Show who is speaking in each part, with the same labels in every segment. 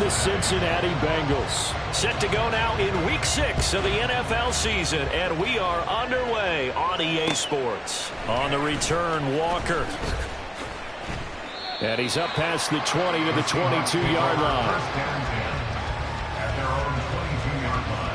Speaker 1: the Cincinnati Bengals.
Speaker 2: Set to go now in Week 6 of the NFL season, and we are underway on EA Sports. On the return, Walker.
Speaker 1: And he's up past the 20 to the 22-yard line.
Speaker 3: At their own 22-yard line.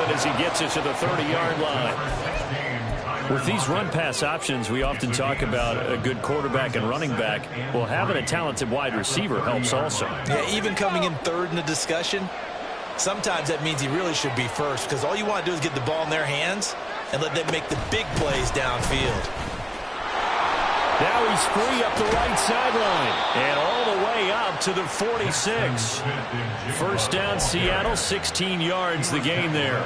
Speaker 2: As he gets it to the 30-yard line.
Speaker 1: With these run-pass options, we often talk about a good quarterback and running back. Well, having a talented wide receiver helps also.
Speaker 4: Yeah, even coming in third in the discussion, sometimes that means he really should be first, because all you want to do is get the ball in their hands and let them make the big plays downfield.
Speaker 1: Now he's free up the right sideline.
Speaker 2: And all the way up to the 46.
Speaker 1: First down, Seattle, 16 yards the gain there.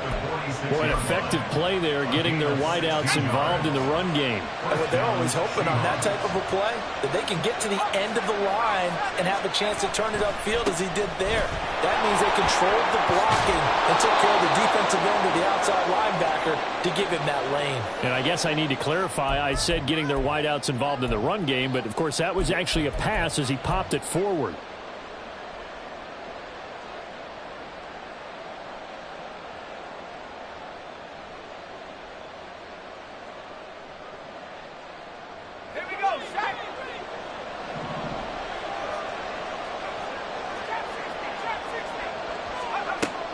Speaker 1: Boy, an effective play there, getting their wideouts involved in the run game.
Speaker 4: And what they're always hoping on that type of a play, that they can get to the end of the line and have a chance to turn it upfield as he did there. That means they controlled the blocking and took care of the defensive end of the outside linebacker to give him that lane.
Speaker 1: And I guess I need to clarify, I said getting their wideouts involved in the run game, but of course that was actually a pass as he popped it forward.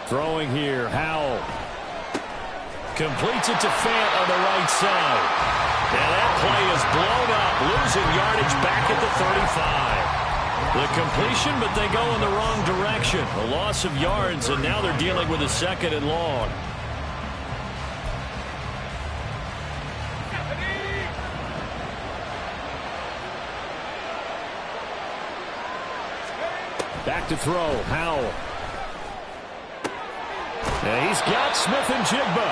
Speaker 1: Throwing here, Howell. Completes it to Fant on the right side. And that play is blown up, losing yardage back at the 35. The completion, but they go in the wrong direction. A loss of yards, and now they're dealing with a second and long. Back to throw, Howell. And he's got Smith-Njigba.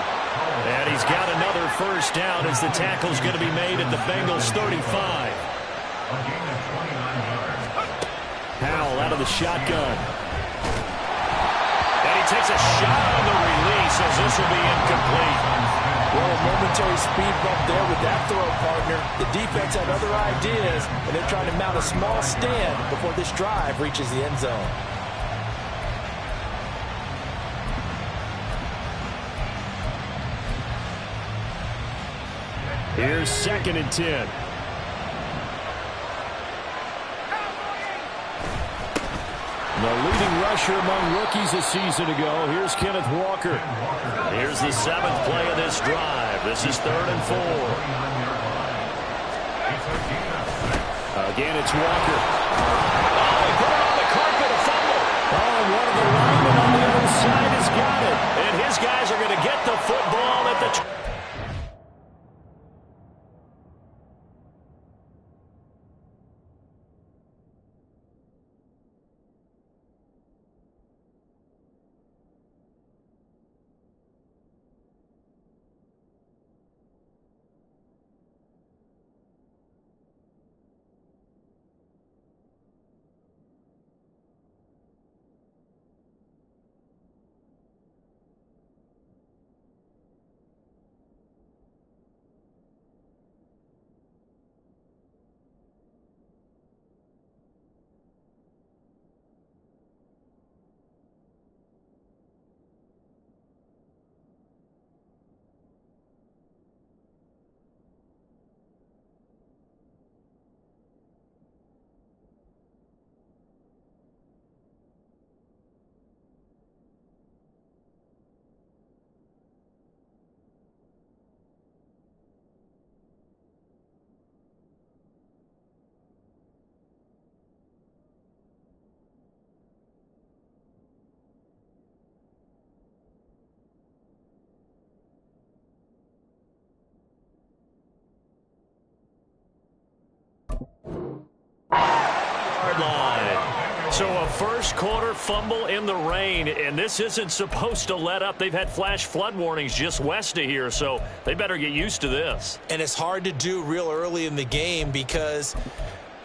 Speaker 1: And he's got another first down as the tackle's going to be made at the Bengals 35. Howell out of the shotgun. And he takes a shot on the release as this will be incomplete.
Speaker 4: Well, a momentary speed bump there with that throw, partner. The defense had other ideas, and they're trying to mount a small stand before this drive reaches the end zone.
Speaker 1: Here's 2nd and 10. The leading rusher among rookies a season ago. Here's Kenneth Walker.
Speaker 2: Here's the 7th play of this drive. This is 3rd and 4.
Speaker 1: Again, it's Walker.
Speaker 2: Oh, he put it on the carpet, a fumble.
Speaker 1: Oh, and one of the linemen on the other side has got it.
Speaker 2: And his guys are going to get the football at the
Speaker 1: So a first-quarter fumble in the rain, and this isn't supposed to let up. They've had flash flood warnings just west of here, so they better get used to this.
Speaker 4: And it's hard to do real early in the game because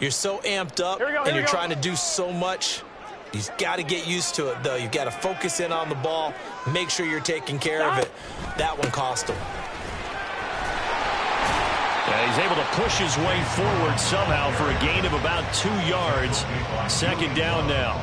Speaker 4: you're so amped up and you're trying to do so much. You've got to get used to it, though. You've got to focus in on the ball, make sure you're taking care of it. That one cost him.
Speaker 1: Yeah, he's able to push his way forward somehow for a gain of about 2 yards. Second down now.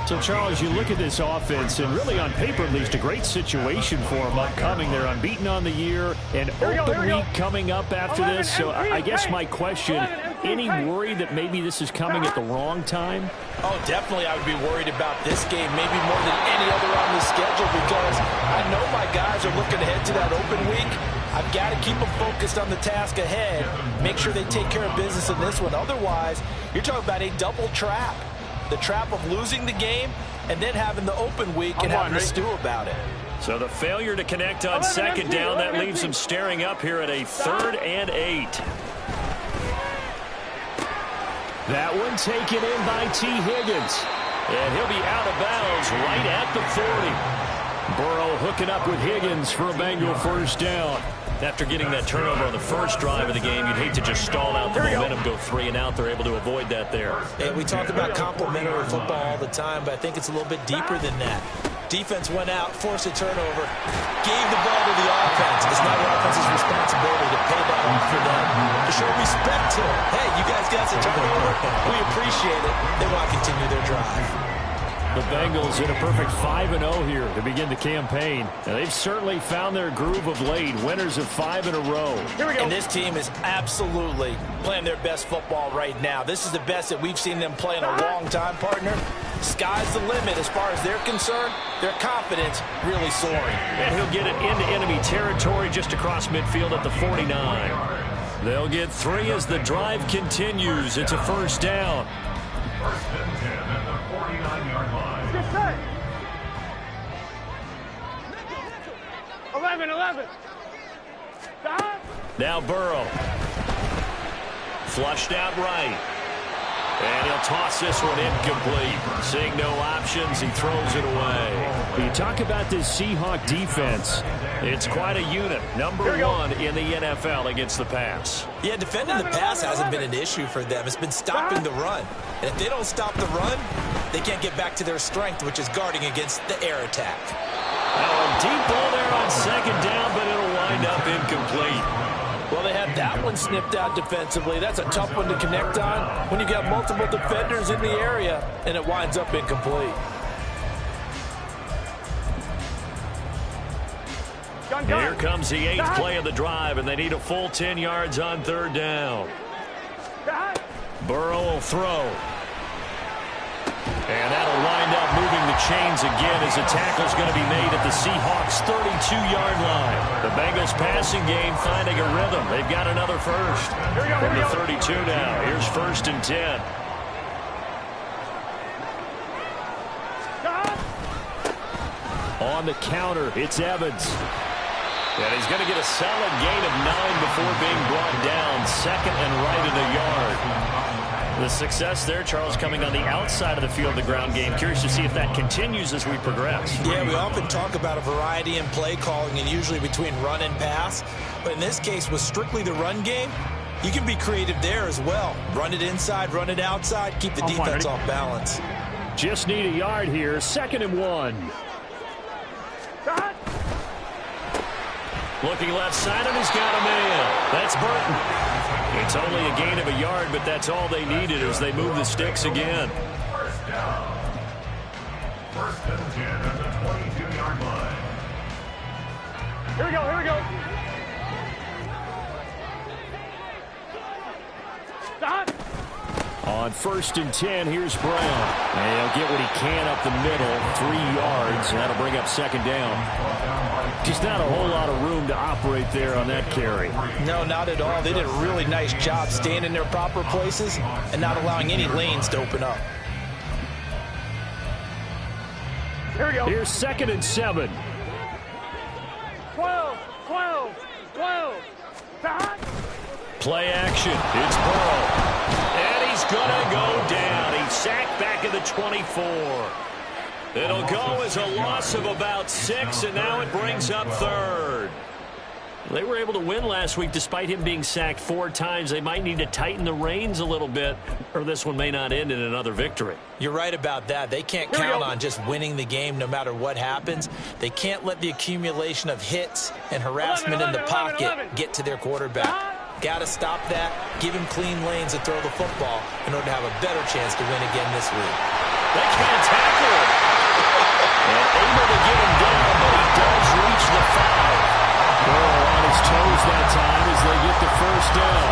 Speaker 2: So, Charles, you look at this offense, and really on paper at least, a great situation for them upcoming. They're unbeaten on the year, and open week coming up after this. So I guess my question, any worry that maybe this is coming at the wrong time?
Speaker 4: Oh, definitely I would be worried about this game, maybe more than any other on the schedule, because I know my guys are looking ahead to that open week. I've got to keep them focused on the task ahead, make sure they take care of business in this one. Otherwise, you're talking about a double trap. The trap of losing the game and then having the open week and having to stew about it.
Speaker 1: So the failure to connect on second down, that leaves them staring up here at a 3rd and 8.
Speaker 2: That one taken in by T. Higgins.
Speaker 1: And he'll be out of bounds right at the 40.
Speaker 2: Burrow hooking up with Higgins for a Bengal first down.
Speaker 1: After getting that turnover on the first drive of the game, you'd hate to just stall out the momentum, go 3 and out. They're able to avoid that there.
Speaker 4: And we talk about complementary football all the time, but I think it's a little bit deeper than that. Defense went out, forced a turnover, gave the ball to the offense. It's not the offense's responsibility to pay that off for them, to show respect to them. Hey, you guys got some turnover. We appreciate it. They want to continue their drive.
Speaker 2: The Bengals in a perfect 5-0 here to begin the campaign. Now, they've certainly found their groove of late. Winners of 5 in a row.
Speaker 4: Here we go. And this team is absolutely playing their best football right now. This is the best that we've seen them play in a long time, partner. Sky's the limit as far as they're concerned. Their confidence really soaring.
Speaker 1: And he'll get it into enemy territory just across midfield at the 49. They'll get 3 as the drive continues. It's a first down.
Speaker 3: First and 10 at the 49-yard line.
Speaker 5: 11.
Speaker 1: Now Burrow. Flushed out right. And he'll toss this one incomplete. Seeing no options, he throws it away.
Speaker 2: You talk about this Seahawk defense.
Speaker 1: It's quite a unit. Number 1 in the NFL against the pass.
Speaker 4: Yeah, defending the pass hasn't been an issue for them. It's been stopping the run. And if they don't stop the run, they can't get back to their strength, which is guarding against the air attack.
Speaker 1: Now a deep ball there on second down, but it'll wind up incomplete.
Speaker 4: Well, they had that one snipped out defensively. That's a tough one to connect on when you got multiple defenders in the area, and it winds up incomplete.
Speaker 1: Here comes the 8th play of the drive, and they need a full 10 yards on 3rd down. Burrow will throw. And that'll wind up moving the chains again as a tackle's going to be made at the Seahawks' 32-yard line. The Bengals passing game finding a rhythm. They've got another first. From the 32 now. Here's 1st and 10.
Speaker 2: On the counter, it's Evans.
Speaker 1: And he's going to get a solid gain of 9 before being brought down. 2nd and right in the yard. The success there, Charles, coming on the outside of the field, the ground game. Curious to see if that continues as we progress.
Speaker 4: Yeah, we often talk about a variety in play calling and usually between run and pass. But in this case, with strictly the run game, you can be creative there as well. Run it inside, run it outside, keep the defense off balance.
Speaker 2: Just need a yard here. 2nd and 1.
Speaker 1: Looking left side, and he's got a man. That's Burton. It's only a gain of a yard, but that's all they needed as they move the sticks again.
Speaker 3: First down. 1st and 10 at the 22-yard line.
Speaker 5: Here we go. Stop.
Speaker 2: On 1st and 10, here's Brown. And he'll get what he can up the middle, 3 yards, and that'll bring up 2nd down. Just not a whole lot of room to operate there on that carry.
Speaker 4: No, not at all. They did a really nice job staying in their proper places and not allowing any lanes to open up.
Speaker 5: Here we go.
Speaker 2: Here's 2nd and 7.
Speaker 5: 12.
Speaker 1: Play action. It's Burrow. And he's going to go down. He's sacked back back at the 24. It'll go as a loss of about 6, and now it brings up third. They were able to win last week despite him being sacked 4 times. They might need to tighten the reins a little bit, or this one may not end in another victory.
Speaker 4: You're right about that. They can't count on just winning the game no matter what happens. They can't let the accumulation of hits and harassment in the pocket get to their quarterback. Got to stop that, give him clean lanes to throw the football in order to have a better chance to win again this week.
Speaker 1: They can't tackle him. And able to get him down, but he does reach the 5.
Speaker 2: Burrow on his toes that time as they get the first down.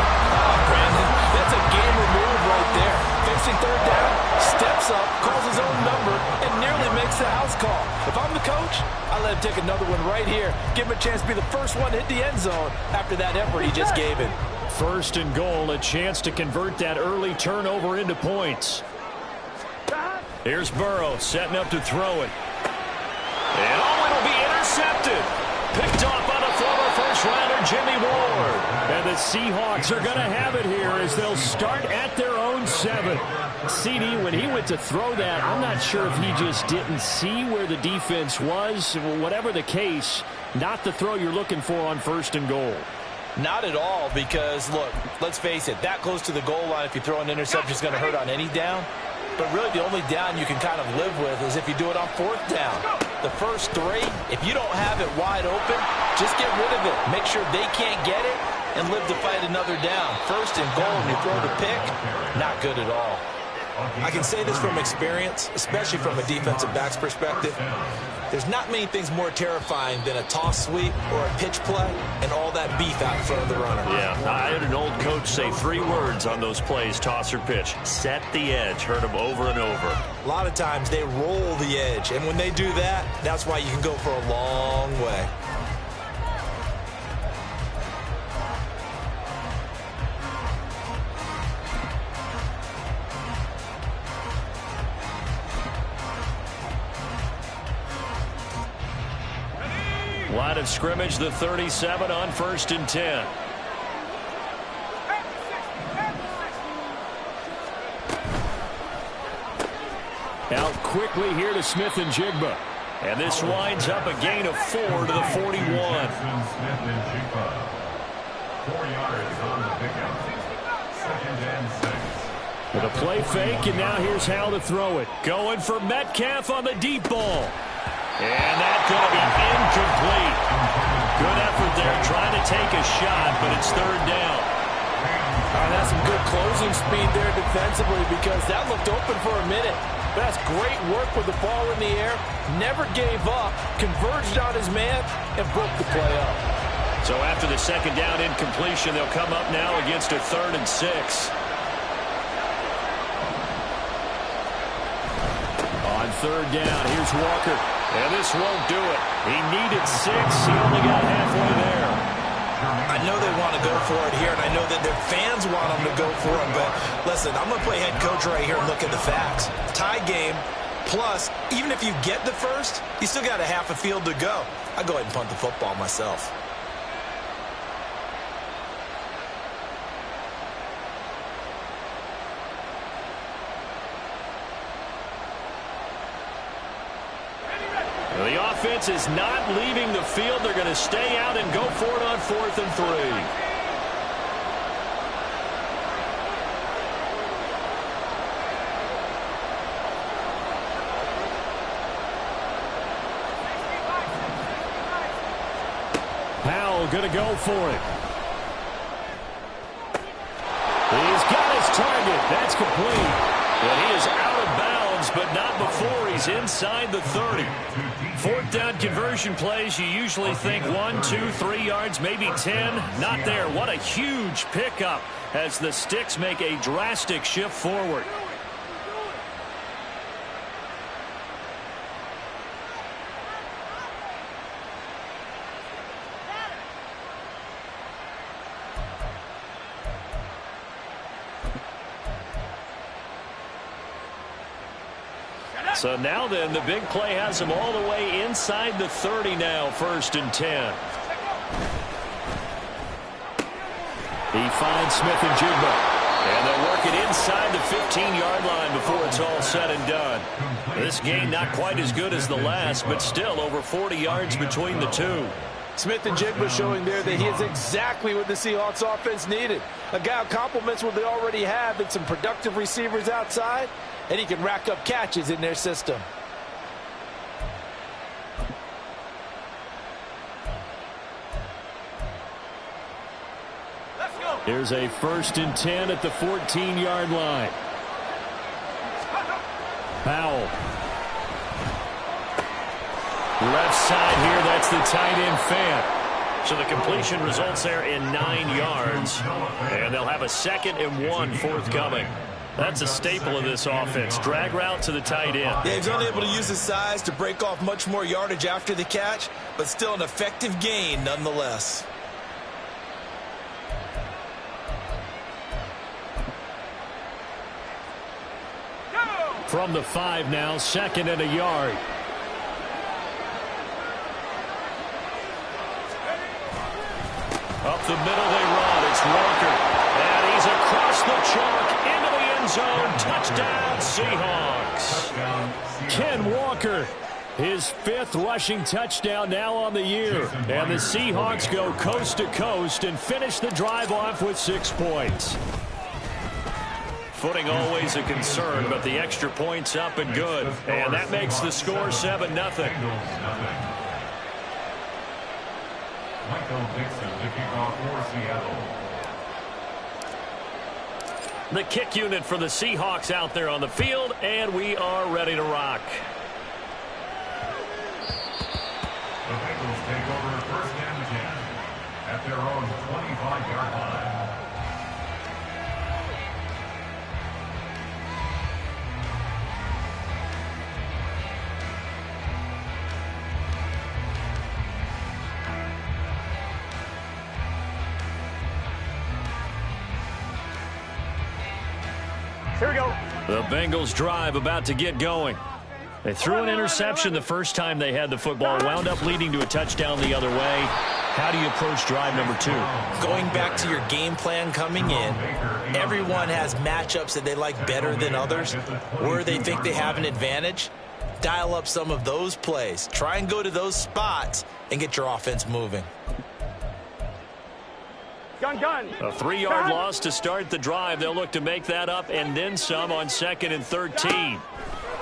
Speaker 4: Brandon, that's a gamer move right there. Facing third down, steps up, calls his own number, and nearly makes the house call. If I'm the coach, I let him take another one right here. Give him a chance to be the first one to hit the end zone after that effort he just gave him.
Speaker 2: First and goal, a chance to convert that early turnover into points.
Speaker 1: Here's Burrow setting up to throw it. And it'll be intercepted. Picked off by the former first-rounder Jimmy Ward.
Speaker 2: And the Seahawks are going to have it here as they'll start at their own 7. CD, when he went to throw that, I'm not sure if he just didn't see where the defense was. Whatever the case, not the throw you're looking for on first and goal.
Speaker 4: Not at all, because, look, let's face it, that close to the goal line, if you throw an interception, is going to hurt on any down. But really, the only down you can kind of live with is if you do it on 4th down. The first 3, if you don't have it wide open, just get rid of it. Make sure they can't get it and live to fight another down. First and goal, and you throw the pick, not good at all. I can say this from experience, especially from a defensive back's perspective. There's not many things more terrifying than a toss sweep or a pitch play and all that beef out in front of the runner.
Speaker 1: Yeah, I had an old coach say 3 words on those plays, toss or pitch. Set the edge. Heard them over and over.
Speaker 4: A lot of times they roll the edge, and when they do that, that's why you can go for a long way.
Speaker 1: Line of scrimmage, the 37 on 1st and 10.
Speaker 2: Out quickly here to Smith and Jigba.
Speaker 1: And this winds up a gain of 4 to the 41.
Speaker 3: Smith and Jigba. 4 yards on the pickup. 2nd and 6.
Speaker 2: With a play fake, and now here's how to throw it.
Speaker 1: Going for Metcalf on the deep ball. And that's going to be incomplete. Good effort there trying to take a shot, but it's 3rd down.
Speaker 4: That's some good closing speed there defensively because that looked open for a minute. That's great work with the ball in the air. Never gave up, converged on his man, and broke the play up.
Speaker 1: So after the 2nd down incompletion, they'll come up now against a 3rd and 6.
Speaker 2: On 3rd down, here's Walker.
Speaker 1: And this won't do it. He needed 6. He only got halfway there.
Speaker 4: I know they want to go for it here, and I know that their fans want them to go for it, but listen, I'm going to play head coach right here and look at the facts. Tie game, plus, even if you get the first, you still got a half a field to go. I'll go ahead and punt the football myself.
Speaker 1: The offense is not leaving the field. They're going to stay out and go for it on 4th and 3.
Speaker 2: Powell going to go for it. He's got his target. That's complete.
Speaker 1: And he is out of bounds, but not before he's inside the 30. 4th down conversion plays, you usually think 1, 2, 3 yards, maybe 10. Not there. What a huge pickup as the Sticks make a drastic shift forward. So now then, the big play has him all the way inside the 30 now, 1st and 10.
Speaker 2: He finds Smith and Jigba.
Speaker 1: And they'll work it inside the 15-yard line before it's all said and done. This gain not quite as good as the last, but still over 40 yards between the two.
Speaker 4: Smith-Njigba showing there that he is exactly what the Seahawks offense needed. A guy who complements what they already have and some productive receivers outside, and he can rack up catches in their system.
Speaker 2: Here's a 1st and 10 at the 14-yard line. Powell.
Speaker 1: Left side here, that's the tight end Fant. So the completion results there in 9 yards. And they'll have a 2nd and 1 forthcoming. That's a staple of this offense. Drag route to the tight end.
Speaker 4: Yeah, he's only able to use his size to break off much more yardage after the catch, but still an effective gain nonetheless.
Speaker 2: From the 5 now, 2nd and a yard.
Speaker 1: Up the middle they run. It's Walker. And he's across the chalk into the end zone. Touchdown, Seahawks.
Speaker 2: Ken Walker, his 5th rushing touchdown now on the year. And the Seahawks go coast to coast and finish the drive off with 6 points.
Speaker 1: Footing always a concern, but the extra point's up and good. And that makes the score 7-0.
Speaker 3: Michael Dixon to kick off for Seattle.
Speaker 1: The kick unit for the Seahawks out there on the field, and we are ready to rock.
Speaker 3: The Bengals take over 1st and 10 at their own 25-yard line.
Speaker 5: Here we go.
Speaker 1: The Bengals drive about to get going. They threw an interception the first time they had the football, wound up leading to a touchdown the other way. How do you approach drive number 2?
Speaker 4: Going back to your game plan coming in, everyone has matchups that they like better than others, where they think they have an advantage. Dial up some of those plays. Try and go to those spots and get your offense moving.
Speaker 5: Gun.
Speaker 1: A 3-yard loss to start the drive. They'll look to make that up and then some on 2nd and 13.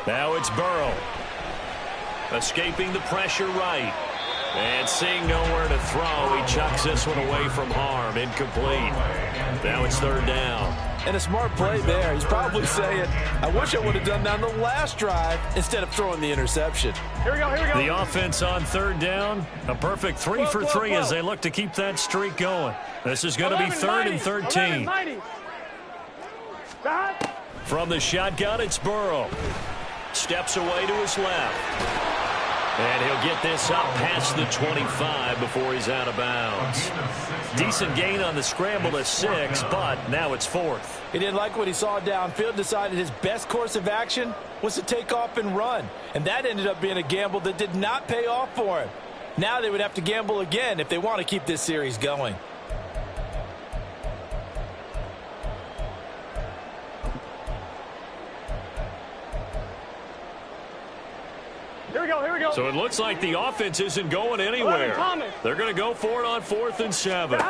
Speaker 1: Now it's Burrow. Escaping the pressure right. And seeing nowhere to throw, he chucks this one away from harm. Incomplete. Now it's 3rd down.
Speaker 4: And a smart play there. He's probably saying, I wish I would have done that on the last drive instead of throwing the interception.
Speaker 5: Here we go.
Speaker 1: The offense on 3rd down. A perfect 3 for 3 as they look to keep that streak going. This is going to be 3rd and 13. From the shotgun, it's Burrow. Steps away to his left. And he'll get this up past the 25 before he's out of bounds. Decent gain on the scramble to 6, but now it's 4th.
Speaker 4: He didn't like what he saw downfield, decided his best course of action was to take off and run. And that ended up being a gamble that did not pay off for him. Now they would have to gamble again if they want to keep this series going.
Speaker 5: Here we go.
Speaker 1: So it looks like the offense isn't going anywhere. They're going to go for it on 4th and 7.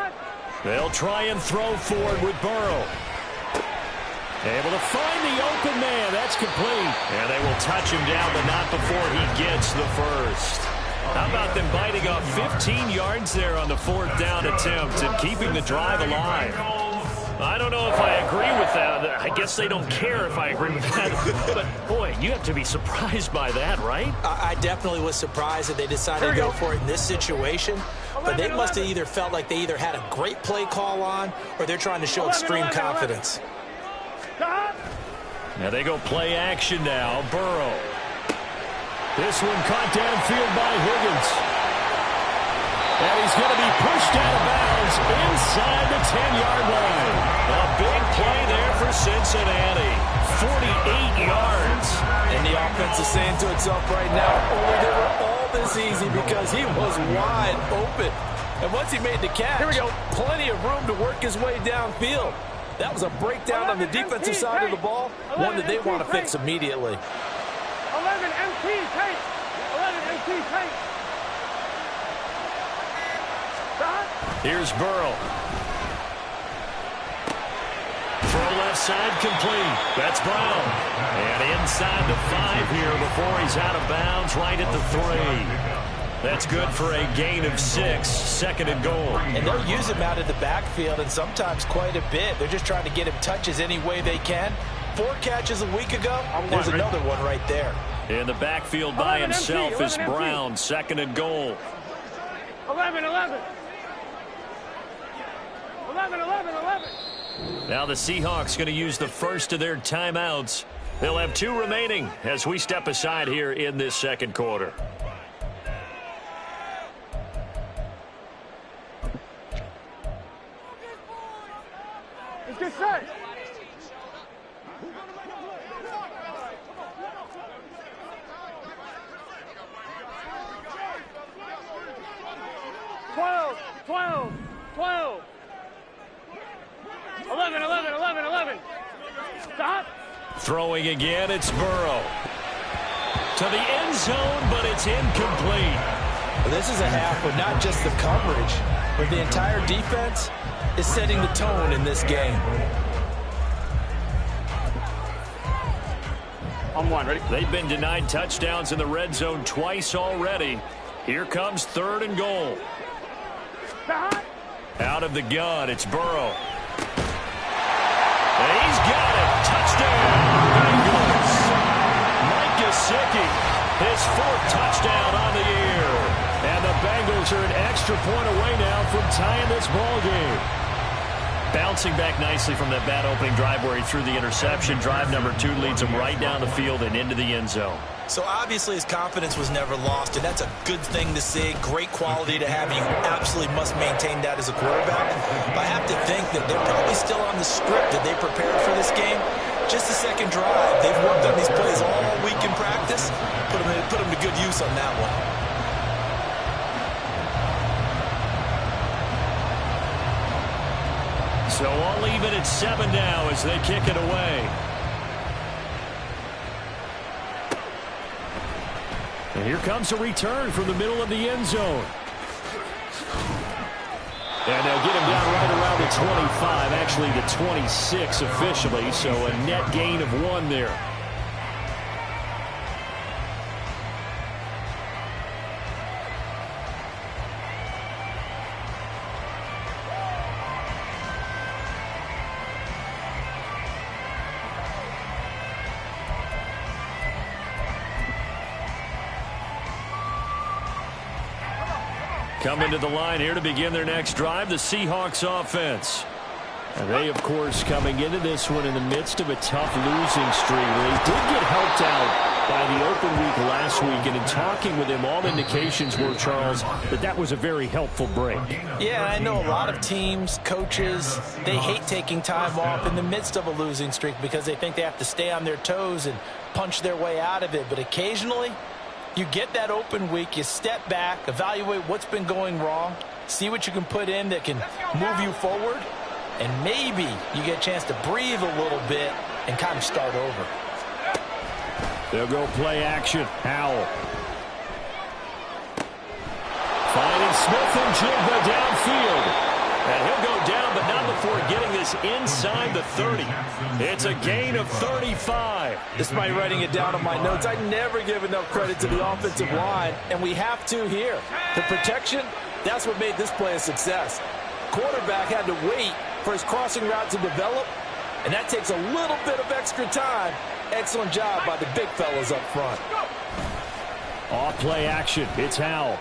Speaker 1: They'll try and throw forward with Burrow. Able to find the open man. That's complete. And they will touch him down, but not before he gets the first. How about them biting off 15 yards there on the 4th down attempt and keeping the drive alive? I don't know if I agree with that. I guess they don't care if I agree with that. But, boy, you have to be surprised by that, right?
Speaker 4: I definitely was surprised that they decided to go for it in this situation. But they must have either felt like they either had a great play call on or they're trying to show extreme confidence.
Speaker 1: Now they go play action now. Burrow. This one caught downfield by Higgins. And he's going to be pushed out of bounds inside the 10-yard line. A big play there for Cincinnati. 48 yards.
Speaker 4: And the offense is saying to itself right now, only they were all this easy because he was wide open. And once he made the catch, plenty of room to work his way downfield. That was a breakdown on the defensive side of the ball, one that they want to fix immediately.
Speaker 5: 11 MT tape. 11 MT tape.
Speaker 1: Here's Burrow. Throw left side complete. That's Brown. And inside the 5 here before he's out of bounds, right at the 3. That's good for a gain of 6, 2nd and goal.
Speaker 4: And they'll use him out of the backfield, and sometimes quite a bit. They're just trying to get him touches any way they can. 4 catches a week ago. There's another one right there.
Speaker 1: In the backfield by himself is Brown, 2nd and goal.
Speaker 5: 11. 11.
Speaker 1: Now the Seahawks going to use the first of their timeouts. They'll have 2 remaining as we step aside here in this 2nd quarter.
Speaker 5: Get set. Twelve. 11. Stop.
Speaker 1: Throwing again, it's Burrow. To the end zone, but it's incomplete.
Speaker 4: Well, this is a half with not just the coverage, but the entire defense is setting the tone in this game.
Speaker 5: On 1, ready?
Speaker 1: They've been denied touchdowns in the red zone twice already. Here comes 3rd and goal. Out of the gun, it's Burrow. And he's got it. Touchdown, Bengals. Mike Gesicki, his 4th touchdown on the year. And the Bengals are an extra point away now from tying this ball game. Bouncing back nicely from that bad opening drive where he threw the interception. Drive number 2 leads him right down the field and into the end zone.
Speaker 4: So obviously his confidence was never lost, and that's a good thing to see. Great quality to have. You absolutely must maintain that as a quarterback. But I have to think that they're probably still on the script that they prepared for this game. Just the 2nd drive. They've worked on these plays all week in practice. Put them to good use on that one.
Speaker 1: So all even at 7 now as they kick it away. And here comes a return from the middle of the end zone. And they'll get him down right around the 25, actually the 26 officially, so a net gain of 1 there. Coming to the line here to begin their next drive, the Seahawks offense. And they, of course, coming into this one in the midst of a tough losing streak. They did get helped out by the open week last week, and in talking with him, all indications were, Charles, that was a very helpful break.
Speaker 4: Yeah, I know a lot of teams, coaches, they hate taking time off in the midst of a losing streak because they think they have to stay on their toes and punch their way out of it. But occasionally, you get that open week, you step back, evaluate what's been going wrong, see what you can put in that can move you forward, and maybe you get a chance to breathe a little bit and kind of start over.
Speaker 1: They'll go play action. Howell. Finding Smith-Njigba downfield. And he'll go down, but not before getting this inside the 30. It's a gain of 35.
Speaker 4: Despite writing it down on my notes, I never give enough credit to the offensive line, and we have to here. The protection, that's what made this play a success. Quarterback had to wait for his crossing route to develop, and that takes a little bit of extra time. Excellent job by the big fellas up front.
Speaker 1: Off play action. It's Howell.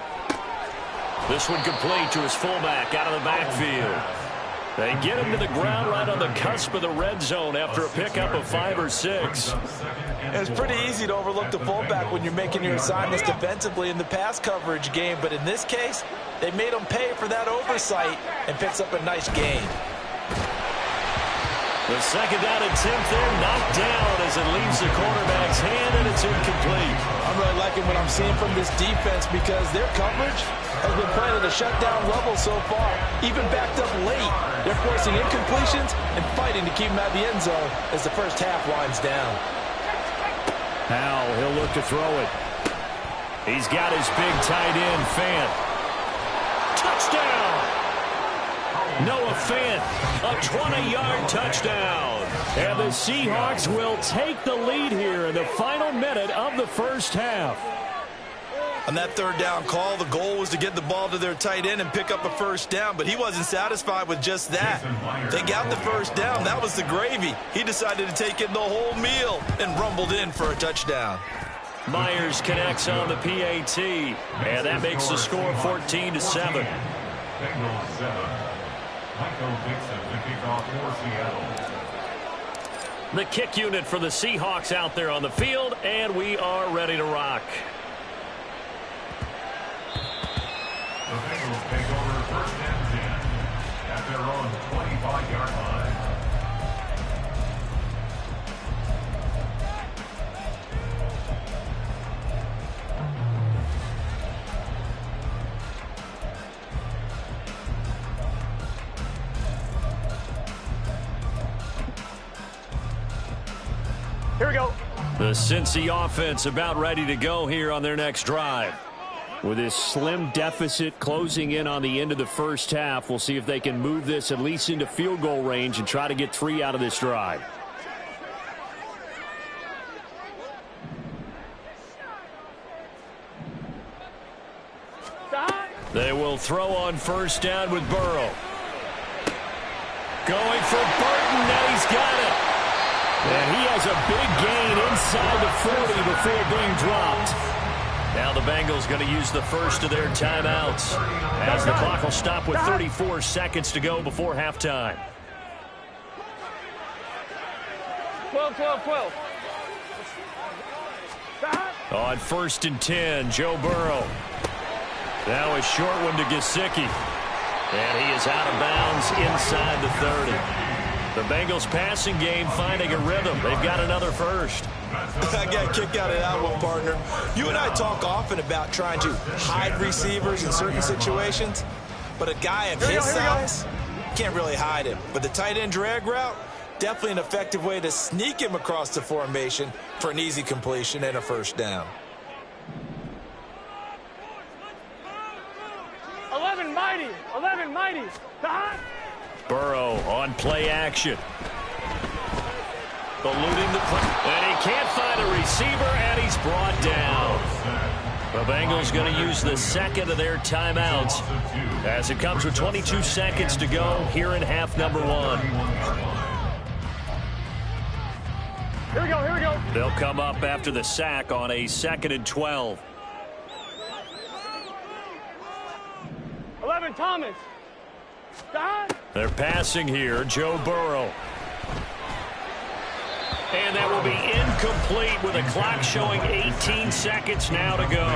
Speaker 1: This one complete to his fullback out of the backfield. They get him to the ground right on the cusp of the red zone after a pickup of 5 or 6.
Speaker 4: It's pretty easy to overlook the fullback when you're making your assignments defensively in the pass coverage game, but in this case, they made him pay for that oversight and picks up a nice gain.
Speaker 1: The second down attempt there knocked down as it leaves the quarterback's hand, and it's incomplete.
Speaker 4: I'm really liking what I'm seeing from this defense because their coverage has been playing at a shutdown level so far. Even backed up late, they're forcing incompletions and fighting to keep them out of the end zone as the first half winds down.
Speaker 2: Now he'll look to throw it.
Speaker 1: He's got his big tight end, Fant. Touchdown! Noah Fant, a 20-yard touchdown.
Speaker 2: And the Seahawks will take the lead here in the final minute of the first half.
Speaker 4: On that third down call, the goal was to get the ball to their tight end and pick up a first down, but he wasn't satisfied with just that. They got the first down. That was the gravy. He decided to take in the whole meal and rumbled in for a touchdown.
Speaker 1: Myers connects on the PAT, and that makes the score 14-7.
Speaker 3: Bengals 7. Michael Dixon to kick off for Seattle.
Speaker 1: The kick unit for the Seahawks out there on the field, and we are ready to rock.
Speaker 3: The Bengals take over first and 10 at their own 25-yard line.
Speaker 5: Here we go.
Speaker 1: The Cincy offense about ready to go here on their next drive.
Speaker 2: With this slim deficit closing in on the end of the first half, we'll see if they can move this at least into field goal range and try to get 3 out of this drive.
Speaker 1: They will throw on first down with Burrow. Going for Burton, and he's got it.
Speaker 2: And he has a big gain inside the 40 before being dropped.
Speaker 1: Now the Bengals going to use the first of their timeouts as the clock will stop with 34 seconds to go before halftime.
Speaker 5: 12.
Speaker 1: On first and 10, Joe Burrow. Now a short one to Gesicki. And he is out of bounds inside the 30. The Bengals passing game finding a rhythm. They've got another first.
Speaker 4: I got a kick out of that one, partner. You and I talk often about trying to hide receivers in certain situations, but a guy of his size can't really hide him. But the tight end drag route, definitely an effective way to sneak him across the formation for an easy completion and a first down.
Speaker 5: 11 mighty.
Speaker 1: Burrow on play action. Eluding the play. And he can't find a receiver, and he's brought down. The Bengals going to use the second of their timeouts as it comes with 22 seconds to go here in half number 1.
Speaker 5: Here we go.
Speaker 1: They'll come up after the sack on a 2nd and 12.
Speaker 5: 11 Thomas.
Speaker 1: They're passing here, Joe Burrow. And that will be incomplete with a clock showing 18 seconds now to go.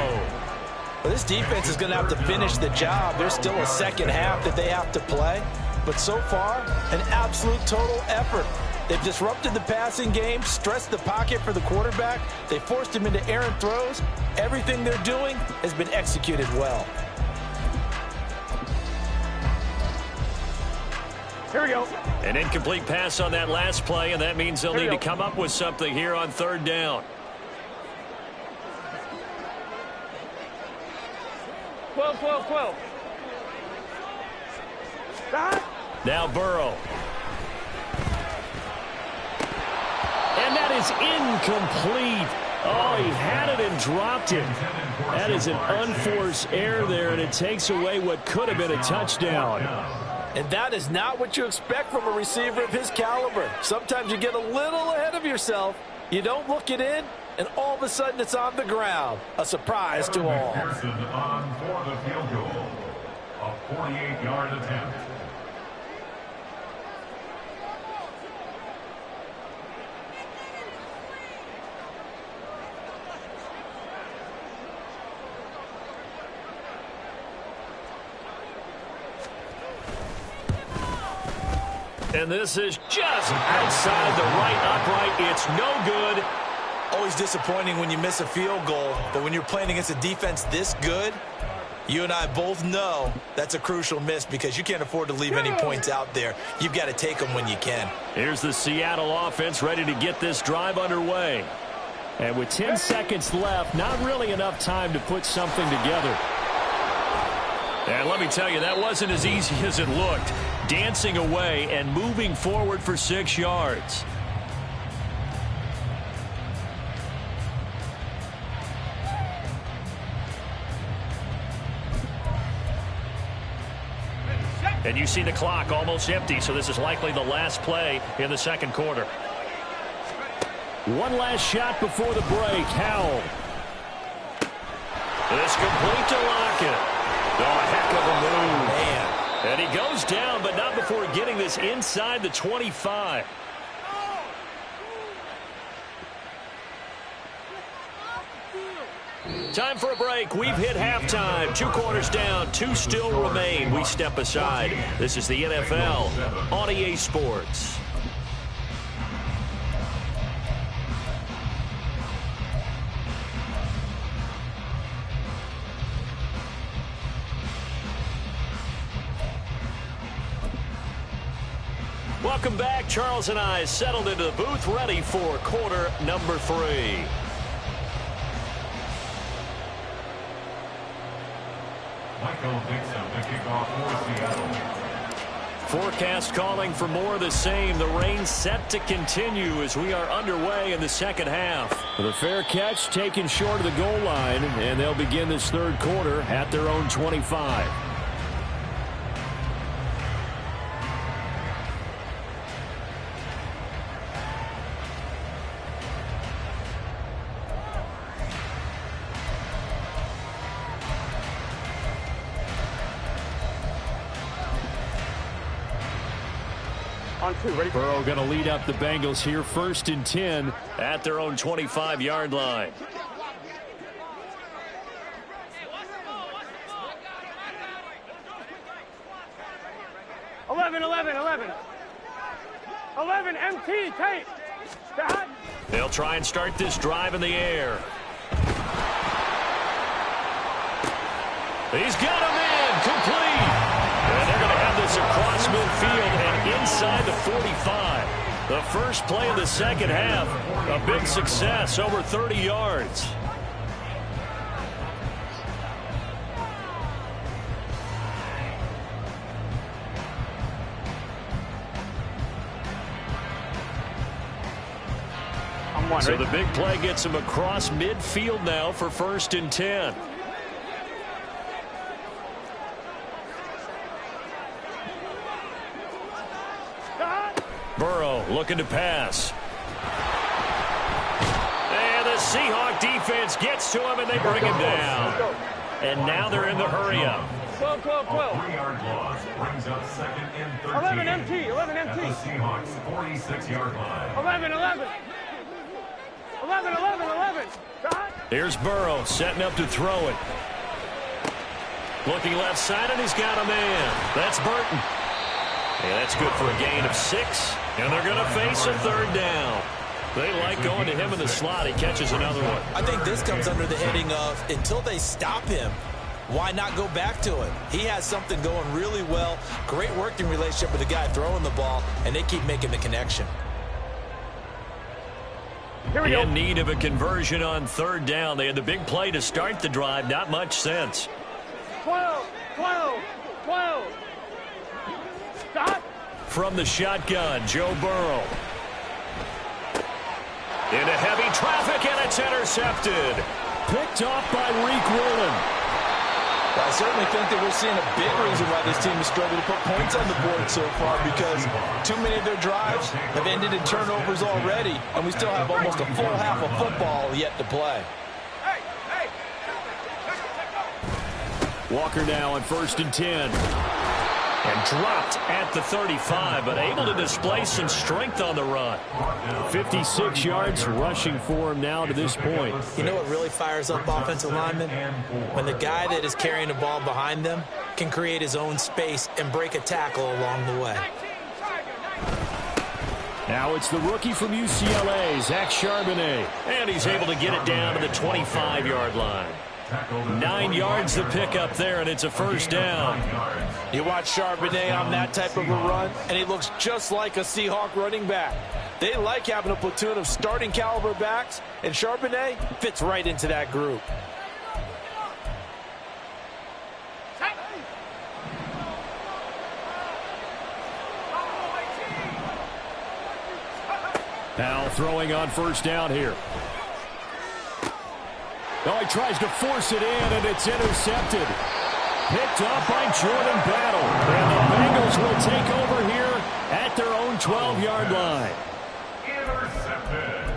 Speaker 4: Well, this defense is going to have to finish the job. There's still a second half that they have to play. But so far, an absolute total effort. They've disrupted the passing game, stressed the pocket for the quarterback. They forced him into errant throws. Everything they're doing has been executed well.
Speaker 5: Here we go.
Speaker 1: An incomplete pass on that last play, and that means they'll need to come up with something here on third down.
Speaker 5: 12.
Speaker 1: Now Burrow.
Speaker 2: And that is incomplete. Oh, he had it and dropped it. That is an unforced error there, and it takes away what could have been a touchdown.
Speaker 4: And that is not what you expect from a receiver of his caliber. Sometimes you get a little ahead of yourself. You don't look it in, and all of a sudden it's on the ground. A surprise to all.
Speaker 3: Pearson on for the field goal. A 48-yard attempt.
Speaker 1: And this is just outside the right upright. It's no good.
Speaker 4: Always disappointing when you miss a field goal, but when you're playing against a defense this good, you and I both know that's a crucial miss because you can't afford to leave any points out there. You've got to take them when you can.
Speaker 1: Here's the Seattle offense ready to get this drive underway.
Speaker 2: And with 10 seconds left, not really enough time to put something together.
Speaker 1: And let me tell you, that wasn't as easy as it looked. Dancing away and moving forward for 6 yards. And you see the clock almost empty, so this is likely the last play in the second quarter.
Speaker 2: One last shot before the break. Howell.
Speaker 1: It's complete to Lockett. Oh, heck of a move.
Speaker 4: Man.
Speaker 1: And he goes down, but not before getting this inside the 25. Time for a break. We've hit halftime. 2 quarters down. 2 still remain. We step aside. This is the NFL on EA Sports. Welcome back. Charles and I settled into the booth ready for quarter number 3.
Speaker 3: Michael Dixon, the kickoff for Seattle.
Speaker 1: Forecast calling for more of the same. The rain set to continue as we are underway in the second half.
Speaker 2: The fair catch taken short of the goal line, and they'll begin this third quarter at their own 25.
Speaker 5: On 2, ready?
Speaker 2: Burrow going to lead up the Bengals here, 1st and 10
Speaker 1: at their own 25-yard line.
Speaker 5: Eleven MT tape. Stop.
Speaker 1: They'll try and start this drive in the air. He's got him in, complete. And they're going to have this across midfield and inside the 45. The first play of the second half, a big success, over 30 yards. So the big play gets him across midfield now for 1st and 10. Burrow looking to pass. And the Seahawk defense gets to him and they bring him down. And now they're in the hurry-up.
Speaker 5: 12.
Speaker 3: A 3-yard loss brings up 2nd and 13.
Speaker 5: 11 MT.
Speaker 3: At the Seahawks' 46-yard line.
Speaker 5: 11. Stop.
Speaker 1: Here's Burrow setting up to throw it. Looking left side, and he's got a man. That's Burton. And that's good for a gain of 6. And they're going to face a 3rd down. They like going to him in the slot. He catches another one.
Speaker 4: I think this comes under the heading of until they stop him, why not go back to him? He has something going really well. Great working relationship with the guy throwing the ball, and they keep making the connection.
Speaker 5: Here we go.
Speaker 1: In need of a conversion on 3rd down. They had the big play to start the drive. Not much sense.
Speaker 5: 12. Stop.
Speaker 1: From the shotgun, Joe Burrow. Into heavy traffic, and it's intercepted.
Speaker 2: Picked off by Reek Willen.
Speaker 4: I certainly think that we're seeing a big reason why this team has struggled to put points on the board so far, because too many of their drives have ended in turnovers already, and we still have almost a full half of football yet to play.
Speaker 2: Walker now on 1st and 10.
Speaker 1: And dropped at the 35, but able to display some strength on the run.
Speaker 2: 56 yards rushing for him now to this point.
Speaker 4: You know what really fires up offensive linemen? When the guy that is carrying the ball behind them can create his own space and break a tackle along the way.
Speaker 2: Now it's the rookie from UCLA, Zach Charbonnet.
Speaker 1: And he's able to get it down to the 25-yard line. 9 yards to pick up there, and it's a first down.
Speaker 4: You watch Charbonnet on that type of a run, and he looks just like a Seahawk running back. They like having a platoon of starting caliber backs, and Charbonnet fits right into that group.
Speaker 2: Now throwing on first down here. Oh, he tries to force it in, and it's intercepted. Picked up by Jordan Battle. And the Bengals will take over here at their own 12-yard line.
Speaker 3: Intercepted.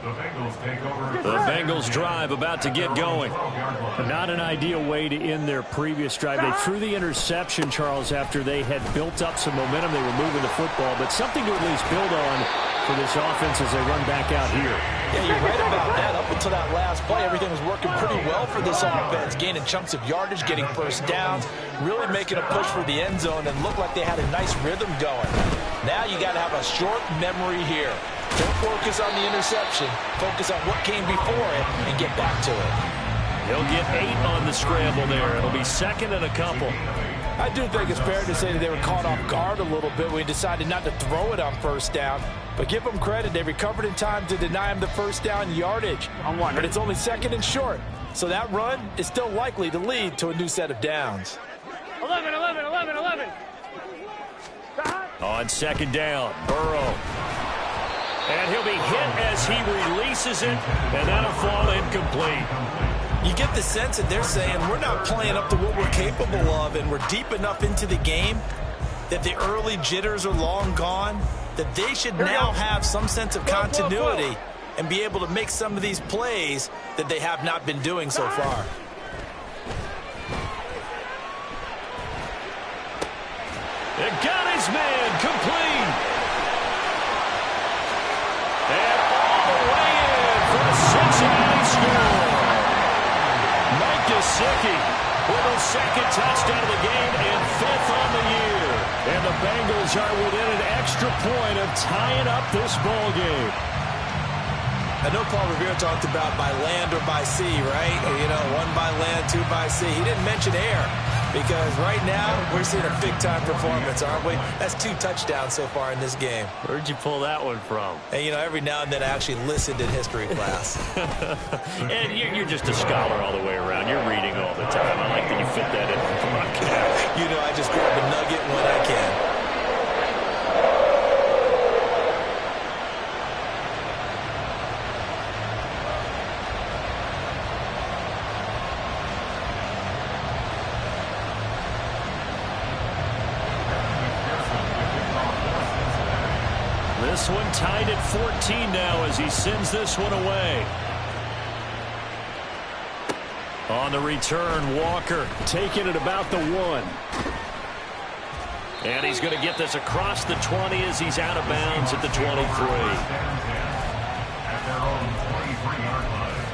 Speaker 3: The Bengals take over.
Speaker 1: The Bengals drive about to get going.
Speaker 2: Not an ideal way to end their previous drive. They threw the interception, Charles, after they had built up some momentum. They were moving the football, but something to at least build on for this offense as they run back out here.
Speaker 4: Yeah, you're right about that. Up until that last play, everything was working pretty well for this offense, gaining chunks of yardage, getting first downs, really making a push for the end zone, and looked like they had a nice rhythm going. Now you got to have a short memory here. Don't focus on the interception. Focus on what came before it and get back to it.
Speaker 1: He'll get 8 on the scramble there. It'll be second and a couple.
Speaker 4: I do think it's fair to say that they were caught off guard a little bit when he decided not to throw it on first down. But give them credit. They recovered in time to deny him the first down yardage. But it's only second and short. So that run is still likely to lead to a new set of downs.
Speaker 5: 11.
Speaker 1: On second down, Burrow. And he'll be hit as he releases it, and that'll fall incomplete.
Speaker 4: You get the sense that they're saying we're not playing up to what we're capable of, and we're deep enough into the game that the early jitters are long gone, that they should now have some sense of continuity and be able to make some of these plays that they have not been doing so far.
Speaker 1: It got his man complete. And all the way in for the Cincinnati score. Mike Gesicki with his second touchdown of the game and 5th on the year. And the Bengals are within an extra point of tying up this ball game.
Speaker 4: I know Paul Revere talked about by land or by sea, right? You know, 1 by land, 2 by sea. He didn't mention air because right now we're seeing a big-time performance, aren't we? That's 2 touchdowns so far in this game.
Speaker 1: Where'd you pull that one from?
Speaker 4: And, you know, every now and then I actually listened in history class.
Speaker 1: And you're just a scholar all the way around. You're reading all the time. I like that you fit that in the broadcast.
Speaker 4: You know, I just grab a nugget when I can.
Speaker 1: This one tied at 14 now as he sends this one away. On the return, Walker taking it about the 1. And he's going to get this across the 20 as he's out of bounds at the 23.
Speaker 3: At their own 23-yard line.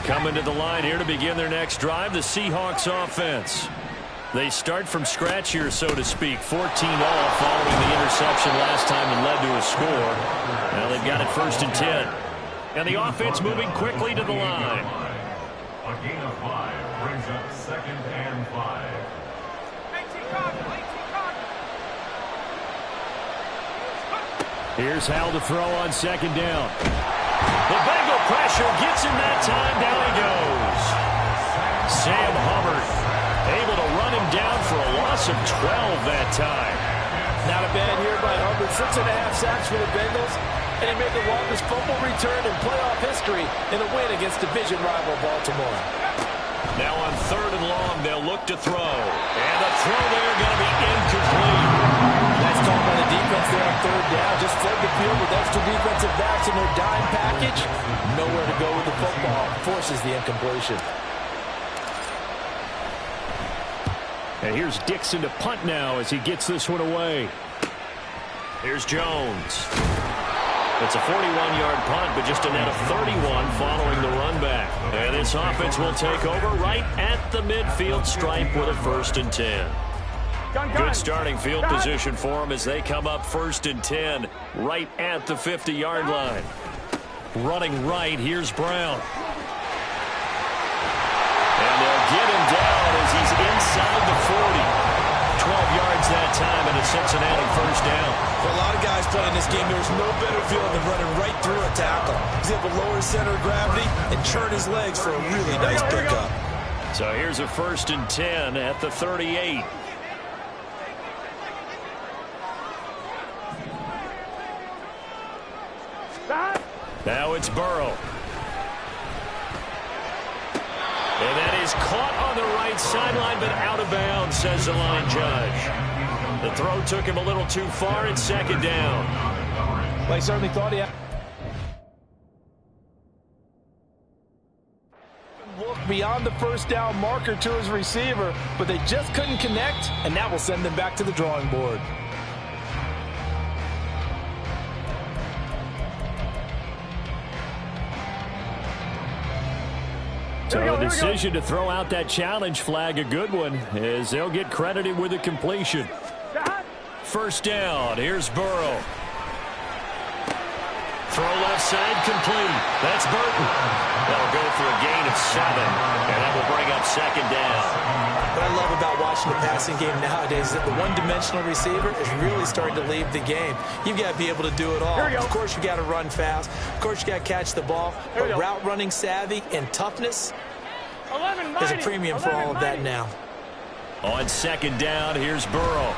Speaker 1: Coming to the line here to begin their next drive, the Seahawks offense. They start from scratch here, so to speak. 14 all following the interception last time and led to a score. Now they've got it 1st and 10. And the offense moving quickly to the line.
Speaker 3: A gain of 5 brings up 2nd and 5.
Speaker 2: Here's Hal to throw on second down.
Speaker 1: The Bengal pressure gets him that time. Down he goes. Sam Hubbard able to run him down for a loss of 12 that time.
Speaker 4: Not a bad year by Hubbard. 6.5 sacks for the Bengals. And he made the longest fumble return in playoff history in a win against division rival Baltimore.
Speaker 1: Now on 3rd and long, they'll look to throw. And the throw there going to be incomplete.
Speaker 4: Nice call by the defense there on 3rd down. Just flood the field with extra defensive backs in their dime package. Nowhere to go with the football. Forces the incompletion.
Speaker 2: And here's Dixon to punt now as he gets this one away.
Speaker 1: Here's Jones. It's a 41-yard punt, but just a net of 31 following the run back. And this offense will take over right at the midfield stripe with a 1st and 10. Good starting field position for them as they come up 1st and 10 right at the 50-yard line. Running right, here's Brown. And they'll get him down as he's inside the 40. 12 yards that time and a Cincinnati 1st down.
Speaker 4: For a lot of guys playing this game, there's no better feeling than running right through a tackle. He's able to lower his center of gravity and churn his legs for a really nice pickup.
Speaker 1: So here's a 1st and 10 at the 38. Now it's Burrow. And that is caught on the right sideline, but out of bounds, says the line judge. The throw took him a little too far. It's 2nd down.
Speaker 4: Well, he certainly thought he had look beyond the 1st down marker to his receiver, but they just couldn't connect, and that will send them back to the drawing board.
Speaker 2: So the decision to throw out that challenge flag, a good one, as they'll get credited with a completion.
Speaker 1: 1st down. Here's Burrow. Throw left side complete. That's Burton. That'll go for a gain of 7, and that will bring up 2nd down.
Speaker 4: What I love about watching the passing game nowadays is that the one-dimensional receiver is really starting to leave the game. You've got to be able to do it all. Of course, you got to run fast. Of course, you got to catch the ball. But route running savvy and toughness is a premium for all of that now.
Speaker 1: On 2nd down, here's Burrow.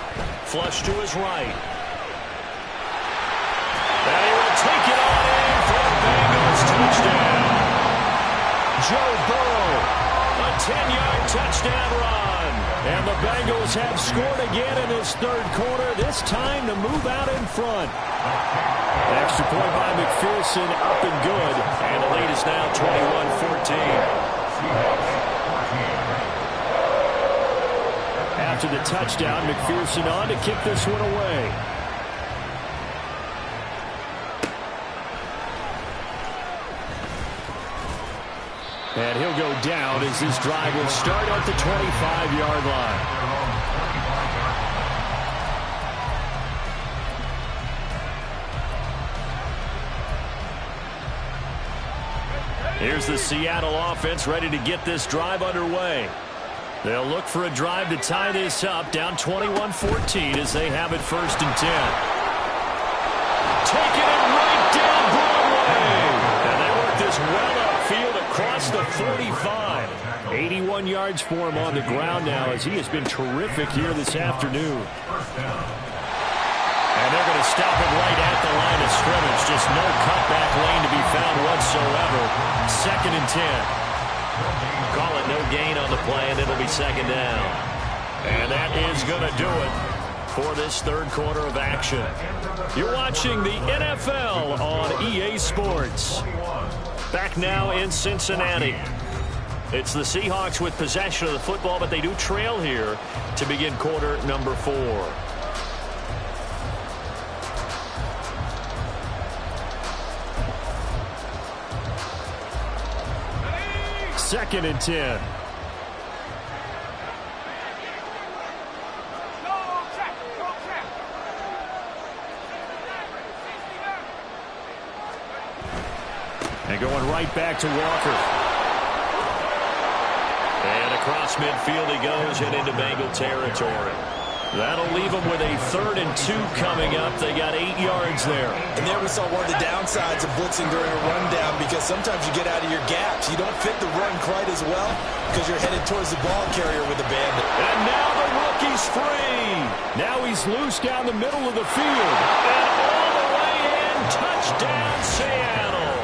Speaker 1: Flush to his right. And he will take it on in for the Bengals touchdown. Joe Burrow, a 10-yard touchdown run.
Speaker 2: And the Bengals have scored again in this 3rd quarter, this time to move out in front. Extra point by McPherson, up and good.
Speaker 1: And the lead is now 21-14.
Speaker 2: After the touchdown, McPherson on to kick this one away. And he'll go down as this drive will start at the 25-yard line.
Speaker 1: Here's the Seattle offense ready to get this drive underway. They'll look for a drive to tie this up, down 21-14 as they have it 1st and 10. Taking it right down Broadway. And they work this well upfield across the 45.
Speaker 2: 81 yards for him on the ground now as he has been terrific here this afternoon.
Speaker 1: And they're going to stop him right at the line of scrimmage. Just no cutback lane to be found whatsoever. 2nd and 10. Call it no gain on the play, and it'll be 2nd down. And that is going to do it for this 3rd quarter of action. You're watching the NFL on EA Sports. Back now in Cincinnati. It's the Seahawks with possession of the football, but they do trail here to begin quarter number 4.
Speaker 2: 2nd and 10. And going right back to Walker.
Speaker 1: And across midfield he goes and into Bengal territory. That'll leave them with a 3rd and 2 coming up. They got 8 yards there.
Speaker 4: And there we saw one of the downsides of blitzing during a rundown, because sometimes you get out of your gaps. You don't fit the run quite as well because you're headed towards the ball carrier with the bandit.
Speaker 1: And now the rookie's free.
Speaker 2: Now he's loose down the middle of the field.
Speaker 1: And all the way in, touchdown Seattle.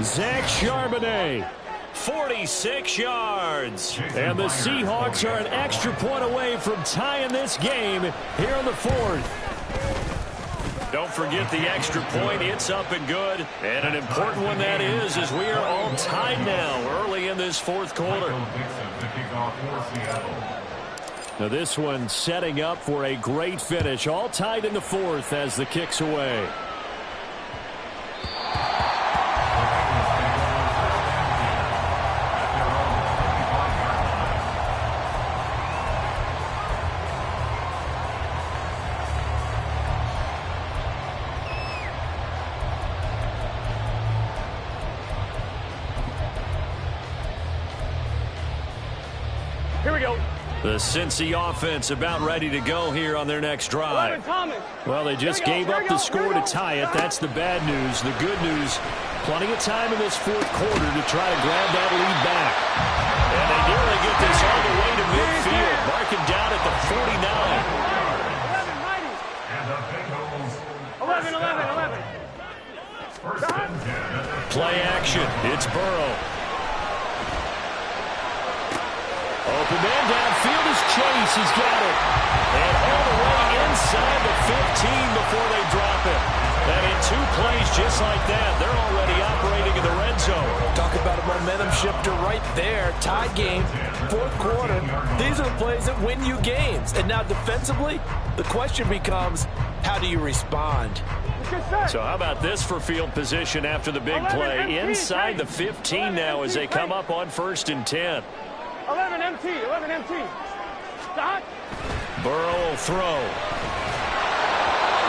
Speaker 2: Zach Charbonnet.
Speaker 1: 46 yards.
Speaker 2: And the Seahawks are an extra point away from tying this game here in the 4th.
Speaker 1: Don't forget the extra point. It's up and good. And an important one that is, as we are all tied now early in this 4th quarter.
Speaker 2: Now this one setting up for a great finish. All tied in the 4th as the kick's away.
Speaker 5: go.
Speaker 1: The Cincy offense about ready to go here on their next drive.
Speaker 2: Well, they just gave up the score to tie it. That's the bad news. The good news, plenty of time in this fourth quarter to try to grab that lead back.
Speaker 1: And they nearly get this all the way to midfield, marking down at the 49.
Speaker 5: 11.
Speaker 1: Play action. It's Burrow. Open man downfield is Chase. He's got it. And all the way inside the 15 before they drop it. And in 2 plays just like that, they're already operating in the red zone.
Speaker 4: Talk about a momentum shifter right there. Tie game, fourth quarter. These are the plays that win you games. And now defensively, the question becomes, how do you respond?
Speaker 1: So how about this for field position after the big play? Inside the 15 now as they come up on 1st and 10.
Speaker 5: 11 MT. Stop.
Speaker 1: Burrow will throw.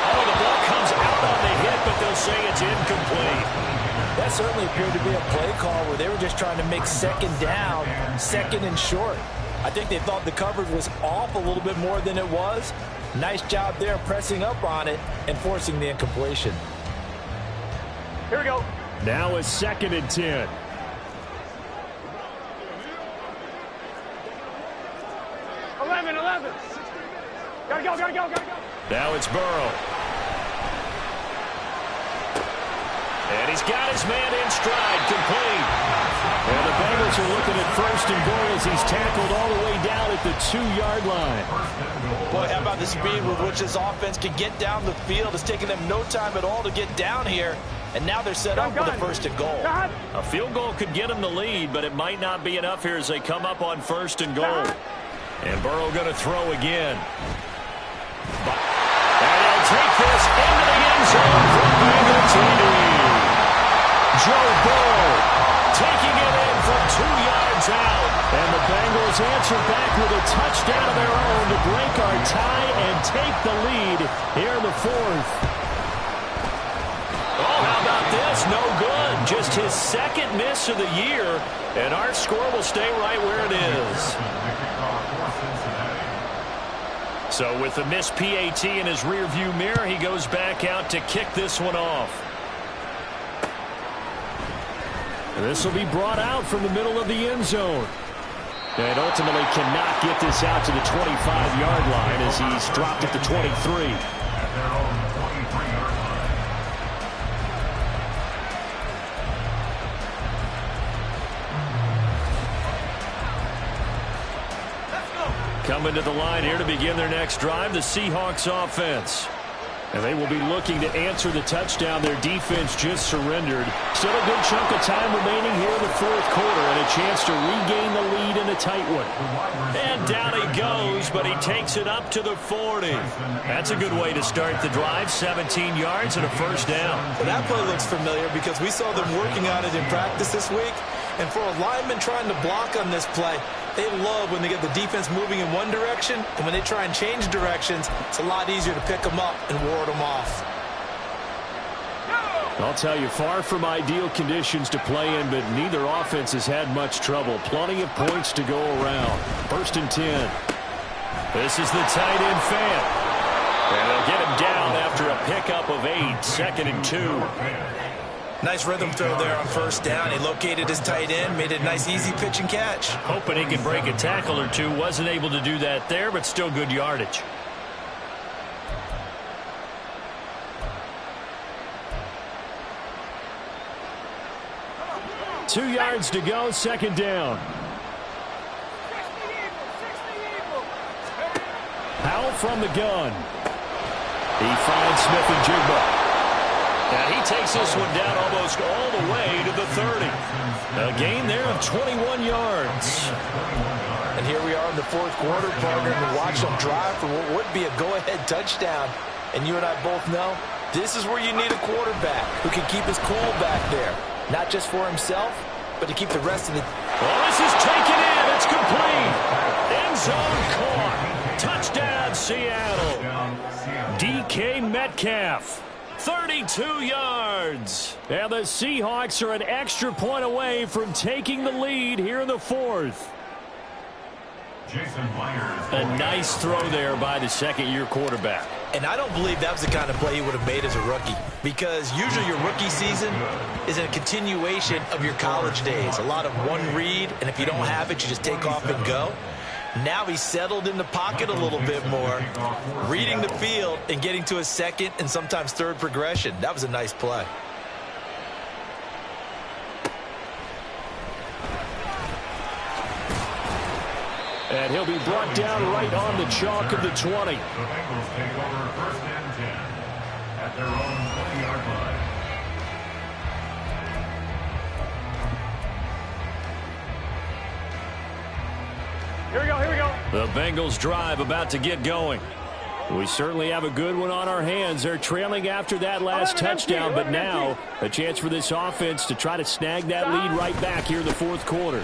Speaker 1: Oh, the ball comes out on the hit, but they'll say it's incomplete.
Speaker 4: That certainly appeared to be a play call where they were just trying to make second down, second and short. I think they thought the coverage was off a little bit more than it was. Nice job there pressing up on it and forcing the incompletion.
Speaker 5: Here we go.
Speaker 2: Now it's 2nd and 10.
Speaker 5: 11. Gotta go.
Speaker 1: Now it's Burrow. And he's got his man in stride, complete.
Speaker 2: And the Bengals are looking at 1st and goal as he's tackled all the way down at the 2-yard line.
Speaker 4: Boy, how about the speed with which this offense can get down the field? It's taken them no time at all to get down here. And now they're set up for the 1st and goal.
Speaker 1: A field goal could get them the lead, but it might not be enough here as they come up on 1st and goal. And Burrow going to throw again. And he'll take this into the end zone for Bengal TD. Joe Burrow taking it in from 2 yards out.
Speaker 2: And the Bengals answer back with a touchdown of their own to break our tie and take the lead here in the 4th.
Speaker 1: Oh, how about this? No good. Just his 2nd miss of the year. And our score will stay right where it is. So with the missed PAT in his rearview mirror, he goes back out to kick this one off.
Speaker 2: This will be brought out from the middle of the end zone. And ultimately cannot get this out to the 25-yard line as he's dropped at the 23. Coming to the line here to begin their next drive, the Seahawks offense. And they will be looking to answer the touchdown their defense just surrendered. Still a good chunk of time remaining here in the 4th quarter and a chance to regain the lead in a tight one.
Speaker 1: And down he goes, but he takes it up to the 40. That's a good way to start the drive. 17 yards and a 1st down.
Speaker 4: Well, that play looks familiar because we saw them working on it in practice this week. And for a lineman trying to block on this play, they love when they get the defense moving in one direction, and when they try and change directions, it's a lot easier to pick them up and ward them off.
Speaker 2: I'll tell you, far from ideal conditions to play in, but neither offense has had much trouble. Plenty of points to go around. 1st and 10.
Speaker 1: This is the tight end fan. And they'll get him down after a pickup of 8. 2nd and 2.
Speaker 4: Nice rhythm throw there on 1st down. He located his tight end, made it a nice easy pitch and catch.
Speaker 1: Hoping he can break a tackle or two. Wasn't able to do that there, but still good yardage.
Speaker 2: Two yards to go, 2nd down. Powell from the gun. He finds Smith-Njigba.
Speaker 1: And he takes this one down almost all the way to the 30. A gain there of 21 yards.
Speaker 4: And here we are in the 4th quarter, partner, and watch them drive for what would be a go-ahead touchdown. And you and I both know this is where you need a quarterback who can keep his cool back there. Not just for himself, but to keep the rest of the...
Speaker 1: Well, this is taken in. It's complete. End zone caught. Touchdown, Seattle.
Speaker 2: DK Metcalf.
Speaker 1: 32 yards.
Speaker 2: And the Seahawks are an extra point away from taking the lead here in the 4th.
Speaker 3: Jason Myers.
Speaker 1: A nice throw there by the second-year quarterback.
Speaker 4: And I don't believe that was the kind of play he would have made as a rookie, because usually your rookie season is a continuation of your college days. A lot of one read, and if you don't have it, you just take off and go. Now he's settled in the pocket a little bit more, reading the field and getting to a second and sometimes third progression. That was a nice play.
Speaker 2: And he'll be brought down right on the chalk of the 20.
Speaker 3: The Bengals take over 1st and 10 at their own 20-yard line.
Speaker 5: Here we go, here we go.
Speaker 1: The Bengals drive about to get going.
Speaker 2: We certainly have a good one on our hands. They're trailing after that last touchdown, but now a chance for this offense to try to snag that lead right back here in the fourth quarter.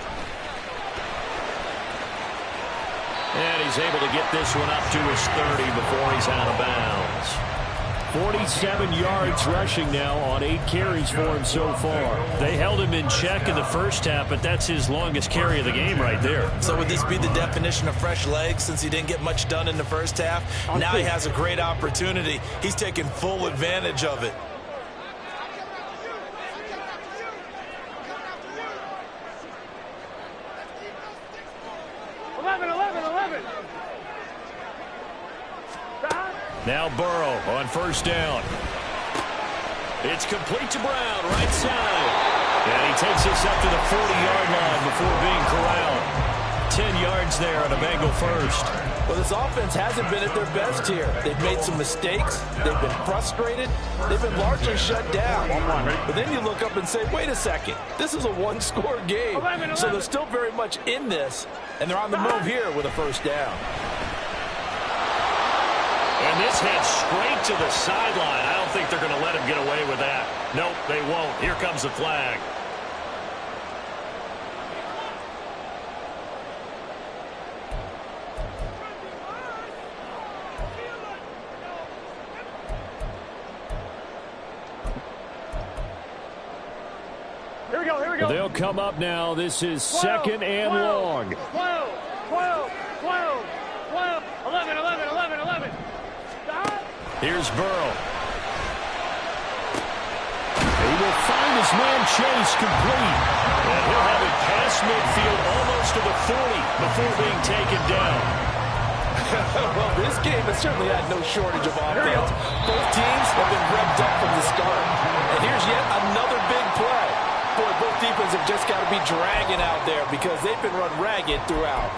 Speaker 1: And he's able to get this one up to his 30 before he's out of bounds.
Speaker 2: 47 yards rushing now on 8 carries for him so far.
Speaker 1: They held him in check in the first half, but that's his longest carry of the game right there.
Speaker 4: So would this be the definition of fresh legs since he didn't get much done in the first half? Now he has a great opportunity. He's taking full advantage of it.
Speaker 1: Now Burrow on first down. It's complete to Brown, right side. And he takes this up to the 40-yard line before being corralled. 10 yards there on a Bengal first.
Speaker 4: Well, this offense hasn't been at their best here. They've made some mistakes. They've been frustrated. They've been largely shut down. But then you look up and say, wait a second. This is a one-score game. So they're still very much in this, and they're on the move here with a first down.
Speaker 1: And this heads straight to the sideline. I don't think they're going to let him get away with that. Nope, they won't. Here comes the flag.
Speaker 5: Here we go, here we go.
Speaker 2: They'll come up now. This is 2nd and long.
Speaker 5: 12, 12, 12, 12, 11, 11, 11, 11.
Speaker 1: Here's Burrow.
Speaker 2: He will find his man Chase complete.
Speaker 1: And he'll have it past midfield almost to the 40 before being taken down.
Speaker 4: Well, this game has certainly had no shortage of offense. Both teams have been revved up from the start. And here's yet another big play. Boy, both defenses have just got to be dragging out there because they've been run ragged throughout.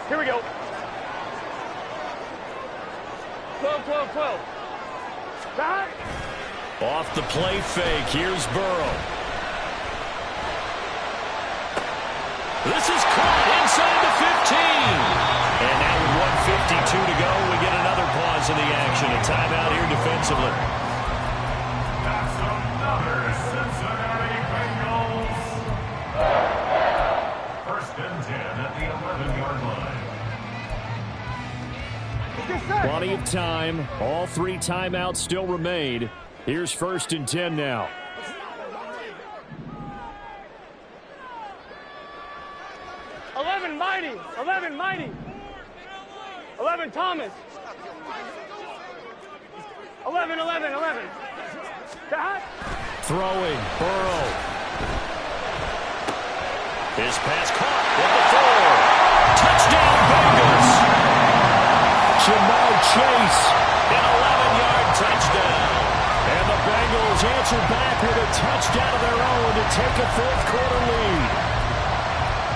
Speaker 5: Here we go. 12, 12, 12. Back.
Speaker 1: Off the play fake. Here's Burrow. This is caught inside the 15. And now with 1:52 to go, we get another pause in the action. A timeout here defensively.
Speaker 3: That's another Cincinnati Bengals. 1st and 10 at the 11-yard line.
Speaker 2: Plenty of time. All 3 timeouts still remain. Here's 1st and 10 now.
Speaker 5: Mighty, 11 Mighty, 11 Thomas, 11, 11, 11.
Speaker 2: Throwing, Burrow.
Speaker 1: His pass caught at the 4. Touchdown Bengals.
Speaker 2: Jamar Chase.
Speaker 1: An 11-yard touchdown.
Speaker 2: And the Bengals answer back with a touchdown of their own to take a fourth quarter lead.